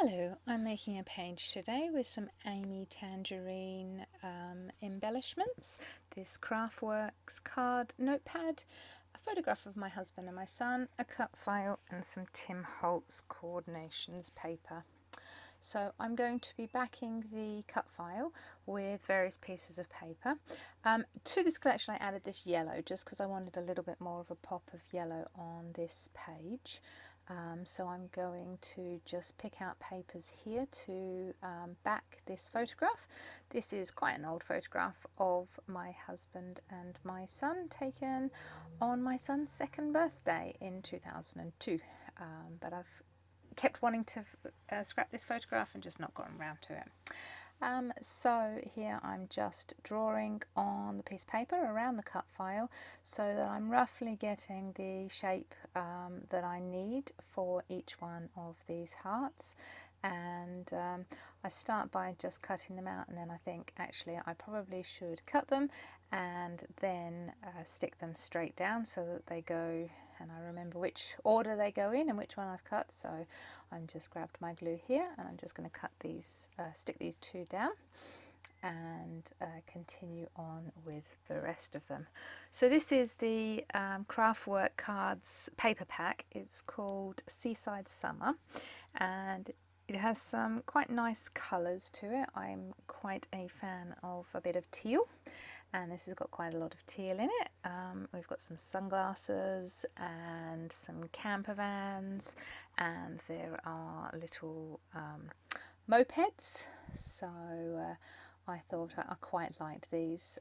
Hello, I'm making a page today with some Amy Tangerine embellishments. This Craftworks card notepad, a photograph of my husband and my son, a cut file and some Tim Holtz coordinations paper. So I'm going to be backing the cut file with various pieces of paper. To this collection I added this yellow just because I wanted a little bit more of a pop of yellow on this page. So I'm going to just pick out papers here to back this photograph. This is quite an old photograph of my husband and my son taken on my son's second birthday in 2002. But I've kept wanting to scrap this photograph and just not gotten around to it. So here I'm just drawing on the piece of paper around the cut file so that I'm roughly getting the shape that I need for each one of these hearts. And I start by just cutting them out, and then I think actually I probably should cut them and then stick them straight down so that they go, and I remember which order they go in and which one I've cut. So I'm just grabbed my glue here and I'm just going to cut these, stick these two down and continue on with the rest of them. So this is the Craftwork cards paper pack. It's called Seaside Summer and it has some quite nice colours to it. I'm quite a fan of a bit of teal, and this has got quite a lot of teal in it. We've got some sunglasses and some camper vans, and there are little mopeds. So I thought I quite liked these.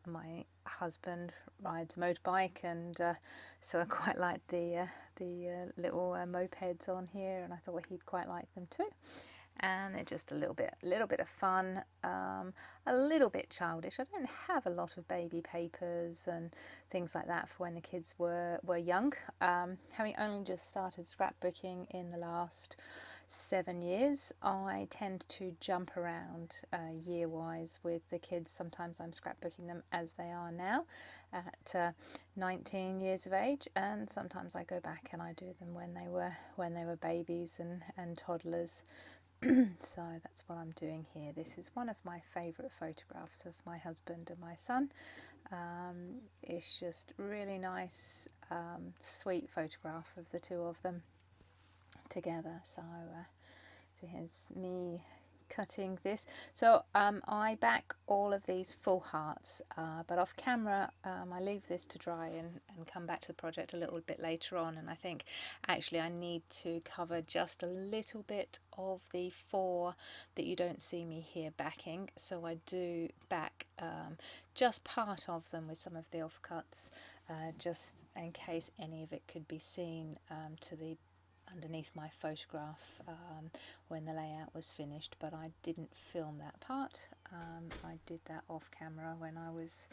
My husband rides a motorbike, and so I quite liked the little mopeds on here, and I thought he'd quite like them too. And they're just a little bit of fun, a little bit childish. I don't have a lot of baby papers and things like that for when the kids were young. Having only just started scrapbooking in the last 7 years, I tend to jump around year-wise with the kids. Sometimes I'm scrapbooking them as they are now at 19 years of age, and sometimes I go back and I do them when they were babies and toddlers. So that's what I'm doing here. This is one of my favourite photographs of my husband and my son. It's just really nice, sweet photograph of the two of them together. So here's me cutting this. So I back all of these full hearts, but off camera I leave this to dry and come back to the project a little bit later on, and I think actually I need to cover just a little bit of the 4 that you don't see me here backing, so I do back just part of them with some of the offcuts, just in case any of it could be seen to the underneath my photograph when the layout was finished, but I didn't film that part. I did that off camera when I was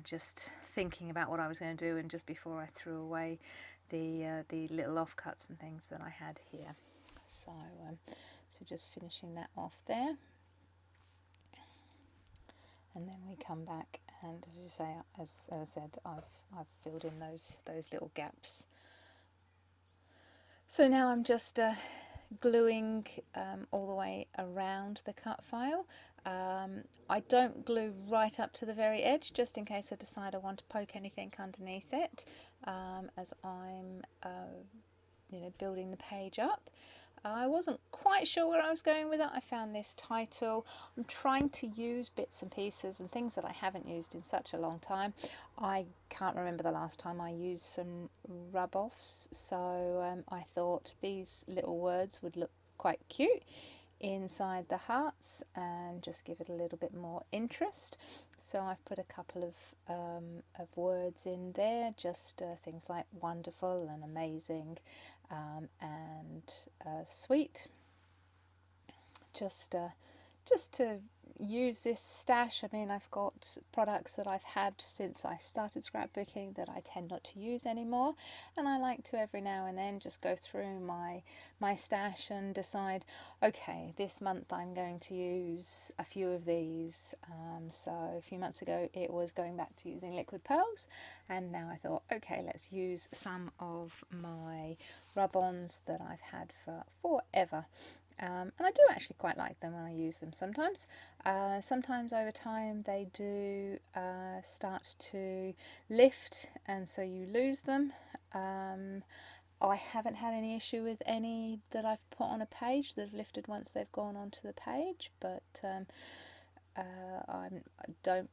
just thinking about what I was going to do, and just before I threw away the little offcuts and things that I had here. So just finishing that off there, and then we come back, and as you say, as I said, I've filled in those little gaps. So now I'm just gluing all the way around the cut file. I don't glue right up to the very edge, just in case I decide I want to poke anything underneath it, as I'm building the page up. I wasn't quite sure where I was going with it. I found this title. I'm trying to use bits and pieces and things that I haven't used in such a long time. I can't remember the last time I used some rub-offs, so I thought these little words would look quite cute inside the hearts and just give it a little bit more interest. So I've put a couple of words in there, just things like wonderful and amazing, and sweet, just to use this stash. I mean, I've got products that I've had since I started scrapbooking that I tend not to use anymore, and I like to every now and then just go through my stash and decide, okay, this month I'm going to use a few of these. So a few months ago it was going back to using liquid pearls, and now I thought, okay, let's use some of my rub-ons that I've had for forever. And I do actually quite like them when I use them sometimes. Sometimes over time they do start to lift, and so you lose them. I haven't had any issue with any that I've put on a page that have lifted once they've gone onto the page, but I don't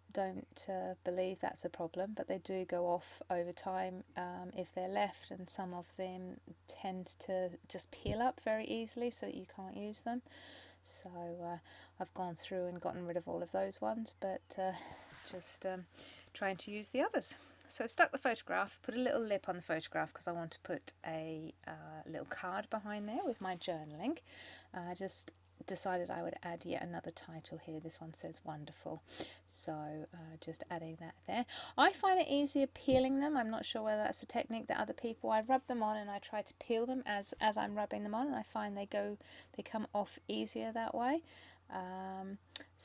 believe that's a problem. But they do go off over time if they're left, and some of them tend to just peel up very easily so that you can't use them. So I've gone through and gotten rid of all of those ones, but just trying to use the others. So stuck the photograph, put a little lip on the photograph because I want to put a little card behind there with my journaling. I just decided I would add yet another title here. This one says wonderful, so just adding that there. I find it easier peeling them. I'm not sure whether that's a technique that other people, I rub them on and I try to peel them as I'm rubbing them on, and I find they come off easier that way.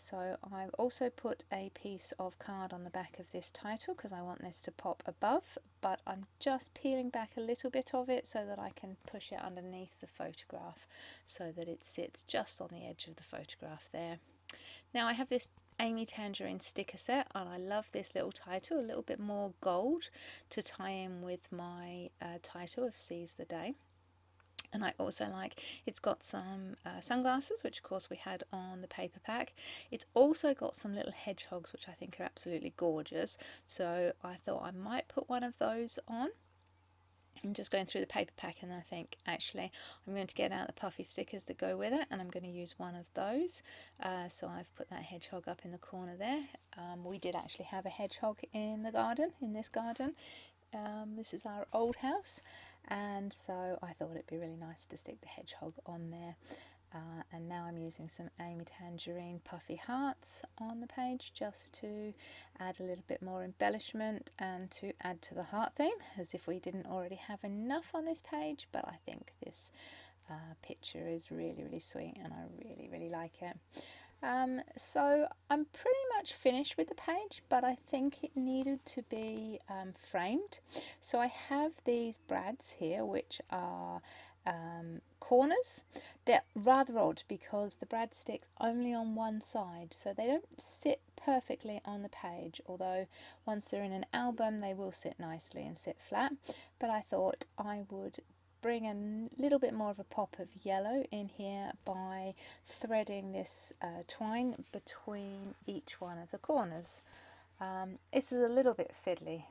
So I've also put a piece of card on the back of this title because I want this to pop above, but I'm just peeling back a little bit of it so that I can push it underneath the photograph so that it sits just on the edge of the photograph there. Now I have this Amy Tangerine sticker set, and I love this little title, a little bit more gold to tie in with my title of Seize the Day. And I also like, it's got some sunglasses, which of course we had on the paper pack. It's also got some little hedgehogs, which I think are absolutely gorgeous. So I thought I might put one of those on. I'm just going through the paper pack and I think actually I'm going to get out the puffy stickers that go with it, and I'm going to use one of those. So I've put that hedgehog up in the corner there. We did actually have a hedgehog in the garden, in this garden. This is our old house, and so I thought it'd be really nice to stick the hedgehog on there. And now I'm using some Amy Tangerine puffy hearts on the page just to add a little bit more embellishment and to add to the heart theme, as if we didn't already have enough on this page. But I think this picture is really, really sweet and I really, really like it. So I'm pretty much finished with the page, but I think it needed to be framed. So I have these brads here, which are corners. They're rather odd because the brad sticks only on one side, so they don't sit perfectly on the page, although once they're in an album they will sit nicely and sit flat. But I thought I would bring a little bit more of a pop of yellow in here by threading this twine between each one of the corners. This is a little bit fiddly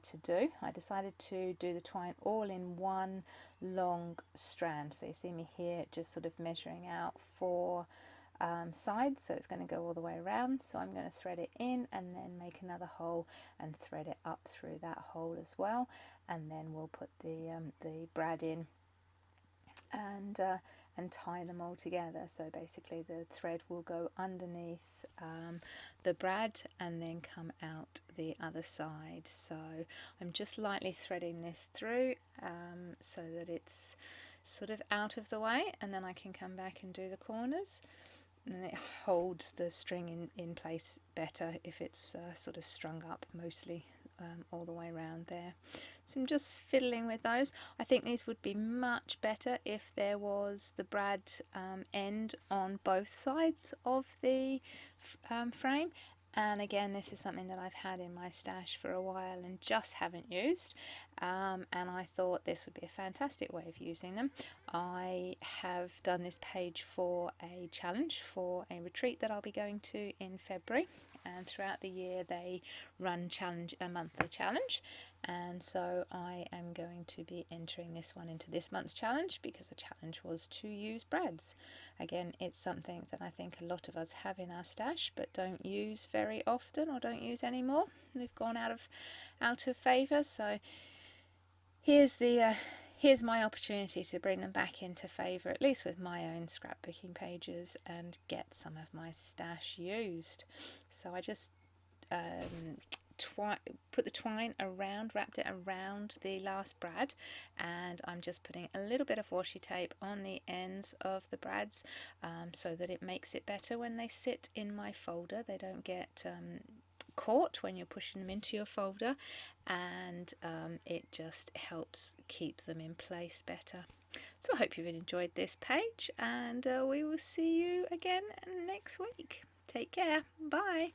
to do. I decided to do the twine all in one long strand. So you see me here just sort of measuring out 4 sides, so it's going to go all the way around. So I'm going to thread it in and then make another hole and thread it up through that hole as well, and then we'll put the brad in and tie them all together. So basically the thread will go underneath the brad and then come out the other side. So I'm just lightly threading this through so that it's sort of out of the way, and then I can come back and do the corners. And it holds the string in place better if it's sort of strung up mostly all the way around there. So I'm just fiddling with those. I think these would be much better if there was the brad end on both sides of the frame. And again, this is something that I've had in my stash for a while and just haven't used. And I thought this would be a fantastic way of using them. I have done this page for a challenge for a retreat that I'll be going to in February. And throughout the year they run a monthly challenge, and so I am going to be entering this one into this month's challenge because the challenge was to use brads. Again, it's something that I think a lot of us have in our stash but don't use very often or don't use anymore. They've gone out of favour, so here's my opportunity to bring them back into favour, at least with my own scrapbooking pages, and get some of my stash used. So I just put the twine around, wrapped it around the last brad, and I'm just putting a little bit of washi tape on the ends of the brads so that it makes it better when they sit in my folder. They don't get caught when you're pushing them into your folder, and it just helps keep them in place better. So I hope you've enjoyed this page, and we will see you again next week. Take care. Bye.